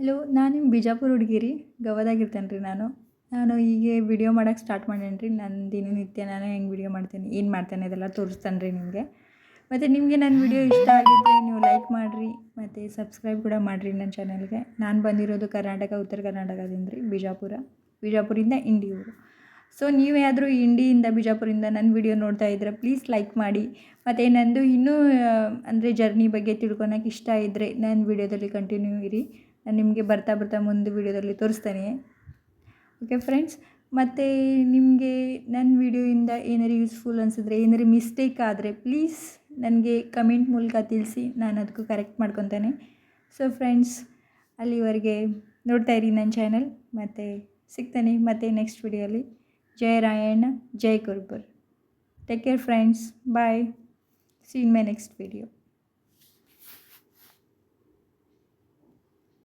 Hello, ನಾನು ನಿಮ್ಮ ಬಿಜಾಪುರ ಹುಡುಗಿ ರೀ. ಗವದಾಗಿರ್ತೇನೆ ರೀ ನಾನು ಹೀಗೆ ವಿಡಿಯೋ ಮಾಡೋಕ್ಕೆ ಸ್ಟಾರ್ಟ್ ಮಾಡೇನಿ ರೀ. ನನ್ನ ದಿನನಿತ್ಯ ನಾನು ಹೆಂಗೆ ವಿಡಿಯೋ ಮಾಡ್ತೇನೆ, ಏನು ಮಾಡ್ತೇನೆ ಇದೆಲ್ಲ ತೋರಿಸ್ತೇನೆ ರೀ ನಿಮಗೆ. ಮತ್ತು ನಿಮಗೆ ನನ್ನ ವಿಡಿಯೋ ಇಷ್ಟ ಆಗಿದ್ದರೆ ನೀವು ಲೈಕ್ ಮಾಡಿರಿ ಮತ್ತು ಸಬ್ಸ್ಕ್ರೈಬ್ ಕೂಡ ಮಾಡಿರಿ ನನ್ನ ಚಾನಲ್ಗೆ. ನಾನು ಬಂದಿರೋದು ಕರ್ನಾಟಕ, ಉತ್ತರ ಕರ್ನಾಟಕದಿಂದ ರೀ, ಬಿಜಾಪುರಿಂದ ಇಂಡಿಯೂರು. ಸೊ ನೀವೇನಾದರೂ ಇಂಡಿಯಿಂದ ಬಿಜಾಪುರಿಂದ ನನ್ನ ವಿಡಿಯೋ ನೋಡ್ತಾ ಇದ್ದರೆ ಪ್ಲೀಸ್ ಲೈಕ್ ಮಾಡಿ. ಮತ್ತು ನಂದು ಇನ್ನೂ ಅಂದರೆ ಜರ್ನಿ ಬಗ್ಗೆ ತಿಳ್ಕೊಳಕ್ಕೆ ಇಷ್ಟ ಇದ್ದರೆ ನನ್ನ ವಿಡಿಯೋದಲ್ಲಿ ಕಂಟಿನ್ಯೂ ಇರಿ. ನಾನು ನಿಮಗೆ ಬರ್ತಾ ಮುಂದೆ ವಿಡಿಯೋದಲ್ಲಿ ತೋರಿಸ್ತೇನೆ. ಓಕೆ ಫ್ರೆಂಡ್ಸ್, ಮತ್ತು ನಿಮಗೆ ನನ್ನ ವಿಡಿಯೋಯಿಂದ ಏನಾರು ಯೂಸ್ಫುಲ್ ಅನಿಸಿದ್ರೆ, ಏನಾರು ಮಿಸ್ಟೇಕ್ ಆದರೆ ಪ್ಲೀಸ್ ನನಗೆ ಕಮೆಂಟ್ ಮೂಲಕ ತಿಳಿಸಿ, ನಾನು ಅದಕ್ಕೂ ಕರೆಕ್ಟ್ ಮಾಡ್ಕೊತೇನೆ. ಸೊ ಫ್ರೆಂಡ್ಸ್, ಅಲ್ಲಿವರೆಗೆ ನೋಡ್ತಾ ಇರಿ ನನ್ನ ಚಾನಲ್. ಮತ್ತು ಸಿಗ್ತಾನೆ ಮತ್ತೆ ನೆಕ್ಸ್ಟ್ ವಿಡಿಯೋಲಿ. ಜೈ ರಾಯಣ್ಣ, ಜೈ Kurubar. Take care friends, bye. See in my next video.